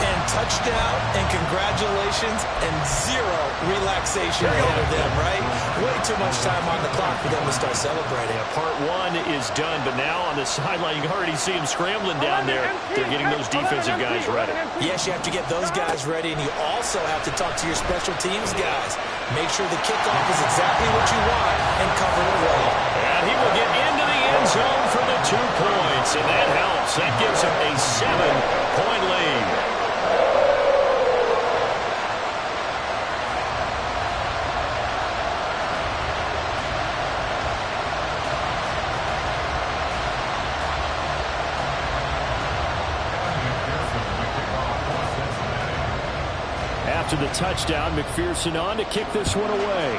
Speaker 4: And touchdown and congratulations and zero relaxation ahead of them, right? Way too much time on the clock for them to start celebrating.
Speaker 1: Part 1 is done, but now on the sideline, you can already see them scrambling down there. They're getting those defensive guys ready.
Speaker 4: Yes, you have to get those guys ready, and you also have to talk to your special teams guys. Make sure the kickoff is exactly what you want and cover it well.
Speaker 1: And he will get into the end zone for the 2 points, and that helps. That gives him a 7-point lead.
Speaker 2: after the touchdown. McPherson on to kick this one away.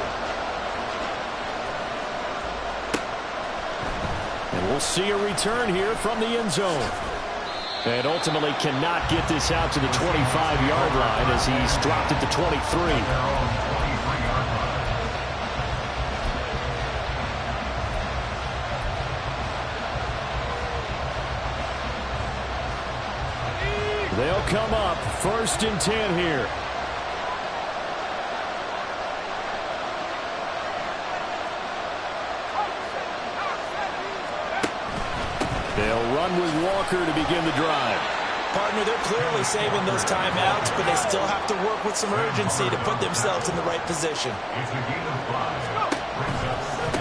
Speaker 2: And we'll see a return here from the end zone. And ultimately cannot get this out to the 25-yard line as he's dropped it to 23. They'll come up 1st and 10 here. They'll run with Walker to begin the drive.
Speaker 4: Partner, they're clearly saving those timeouts, but they still have to work with some urgency to put themselves in the right position.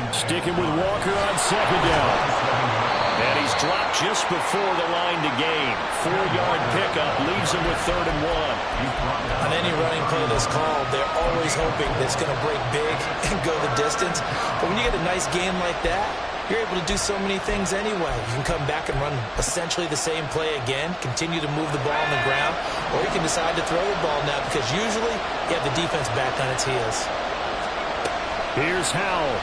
Speaker 2: Sticking with Walker on 2nd down.
Speaker 1: And he's dropped just before the line to gain. 4-yard pickup leaves him with 3rd and 1.
Speaker 4: On any running play that's called, they're always hoping that it's going to break big and go the distance. But when you get a nice game like that, you're able to do so many things anyway. You can come back and run essentially the same play again, continue to move the ball on the ground, or you can decide to throw the ball now because usually you have the defense back on its heels.
Speaker 2: Here's Howell.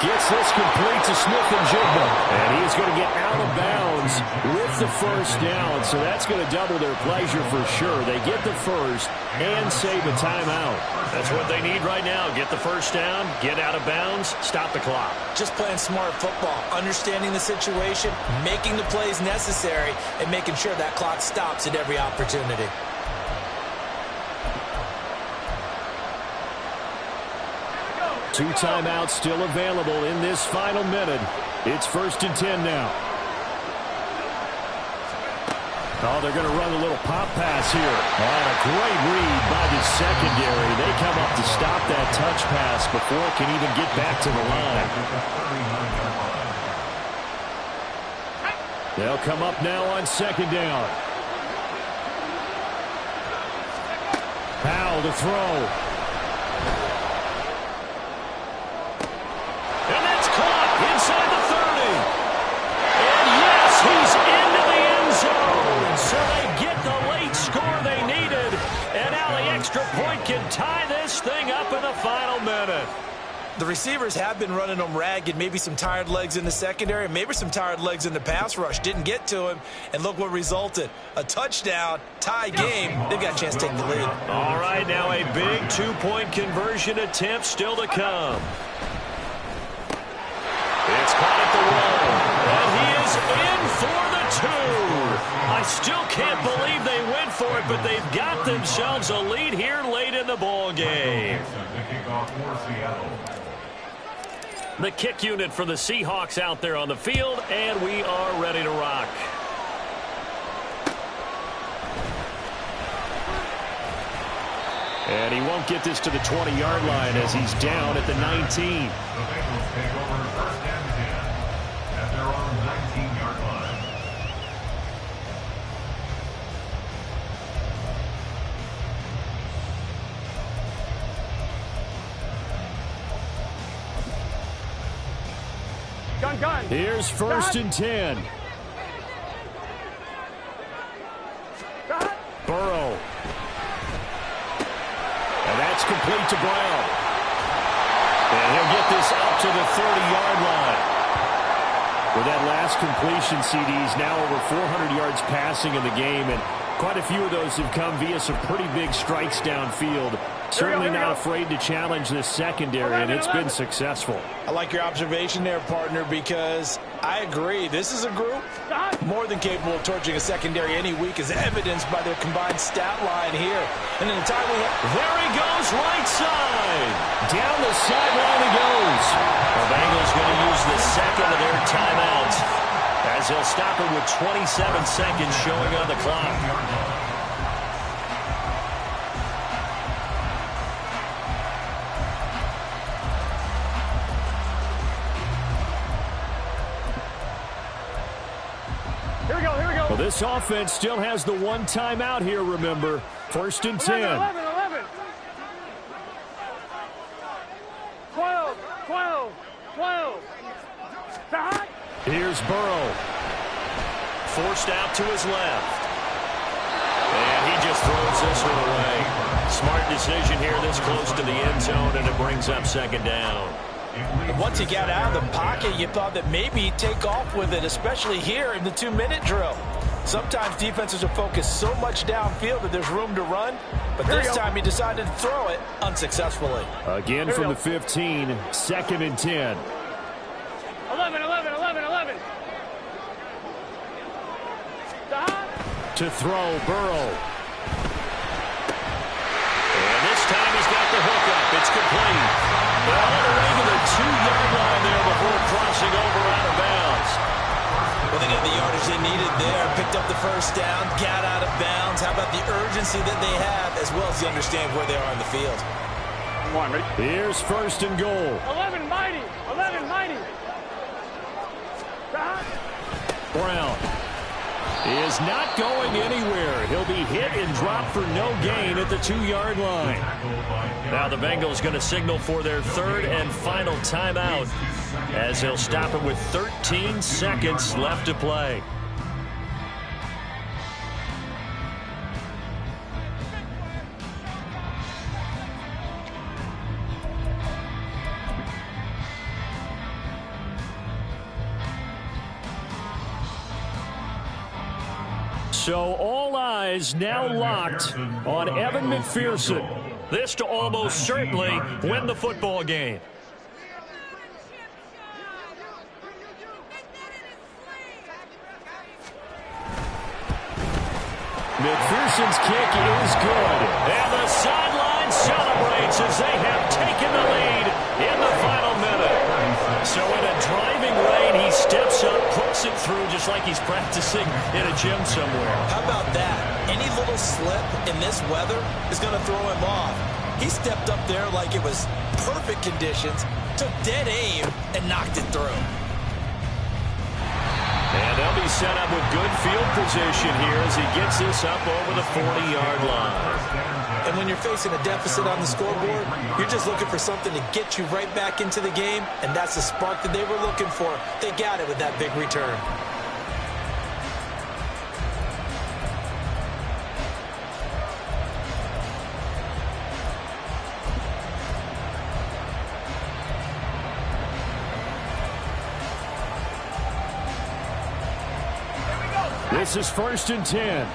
Speaker 2: Gets this complete to Smith-Njigba. And he is going to get out of bounds with the 1st down. So that's going to double their pleasure for sure. They get the 1st and save a timeout.
Speaker 1: That's what they need right now. Get the 1st down, get out of bounds, stop the clock.
Speaker 4: Just playing smart football, understanding the situation, making the plays necessary, and making sure that clock stops at every opportunity.
Speaker 2: Two timeouts still available in this final minute. It's 1st and 10 now. Oh, they're going to run a little pop pass here. And a great read by the secondary. They come up to stop that touch pass before it can even get back to the line. They'll come up now on 2nd down. Powell to throw.
Speaker 1: Inside the 30. And yes, he's into the end zone. So they get the late score they needed. And now the extra point can tie this thing up in the final minute.
Speaker 4: The receivers have been running them ragged. Maybe some tired legs in the secondary, maybe some tired legs in the pass rush. Didn't get to him, and look what resulted. A touchdown, tie game. They've got a chance to take the lead.
Speaker 1: All right, now a big 2-point conversion attempt still to come. It's caught at the one, and he is in for the 2. I still can't believe they went for it, but they've got themselves a lead here late in the ball game. The kick unit for the Seahawks out there on the field, and we are ready to rock.
Speaker 2: And he won't get this to the 20-yard line as he's down at the 19.
Speaker 3: The Bengals take over 1st and 10 at their own 19-yard line.
Speaker 5: Gun.
Speaker 2: Here's 1st and 10. Burrow. And that's complete to Brown. And he'll get this up to the 30-yard line. With that last completion, CD's now over 400 yards passing in the game, and quite a few of those have come via some pretty big strikes downfield. Certainly not afraid to challenge this secondary, and it's been successful.
Speaker 4: I like your observation there, partner, because I agree. This is a group more than capable of torching a secondary any week, as evidenced by their combined stat line here. And in the time we have...
Speaker 1: There he goes, right side.
Speaker 2: Down the sideline he goes.
Speaker 1: The Bengals going to use the second of their timeouts as they'll stop it with 27 seconds showing on the clock.
Speaker 2: Well, this offense still has the one timeout here, remember. 1st and 10.
Speaker 5: 11. 12.
Speaker 2: Here's Burrow.
Speaker 1: Forced out to his left. And he just throws this one away. Smart decision here this close to the end zone, and it brings up second down.
Speaker 4: And once he got out of the pocket, you thought that maybe he'd take off with it, especially here in the 2-minute drill. Sometimes defenses are focused so much downfield that there's room to run, but this time he decided to throw it unsuccessfully.
Speaker 2: Again from the 15, 2nd and 10.
Speaker 5: 11, 11, 11, 11.
Speaker 2: To throw, Burrow.
Speaker 1: And this time he's got the hookup. It's complete. All the way to the 2-yard line there before crossing over out of bounds.
Speaker 4: Well, they got the yardage they needed there. Picked up the first down, got out of bounds. How about the urgency that they have, as well as you understand where they are in the field?
Speaker 5: Come on, ready?
Speaker 2: Here's 1st and goal.
Speaker 5: 11, mighty. 11, mighty.
Speaker 2: Brown is not going anywhere. He'll be hit and dropped for no gain at the 2-yard line.
Speaker 1: Now the Bengals going to signal for their 3rd and final timeout as they'll stop it with 13 seconds left to play.
Speaker 2: So all eyes now locked on Evan McPherson.
Speaker 1: This to almost certainly win the football game.
Speaker 2: McPherson's kick is good.
Speaker 1: And the sideline celebrates as they have taken the lead in the final minute. So in a driving rain, he steps up, puts it through just like he's practicing in a gym somewhere.
Speaker 4: How about that? Any little slip in this weather is going to throw him off. He stepped up there like it was perfect conditions, took dead aim, and knocked it through.
Speaker 1: And they'll be set up with good field position here as he gets this up over the 40-yard line.
Speaker 4: And when you're facing a deficit on the scoreboard, you're just looking for something to get you right back into the game, and that's the spark that they were looking for. They got it with that big return.
Speaker 2: This is 1st and 10.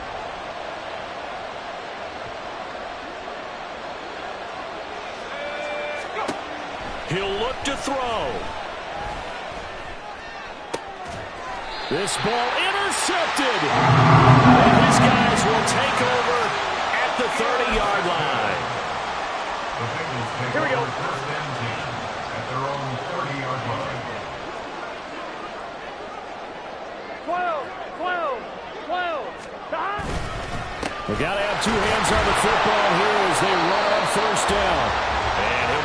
Speaker 1: He'll look to throw.
Speaker 2: This ball intercepted.
Speaker 1: And his guys will take over at the 30-yard line.
Speaker 3: The Bengals take
Speaker 5: Here we go.
Speaker 3: over 1st and 10 at their own 30-yard line.
Speaker 5: 12, 12, 12.
Speaker 2: We got to have 2 hands on the football here as they run on 1st down.
Speaker 1: And he'll be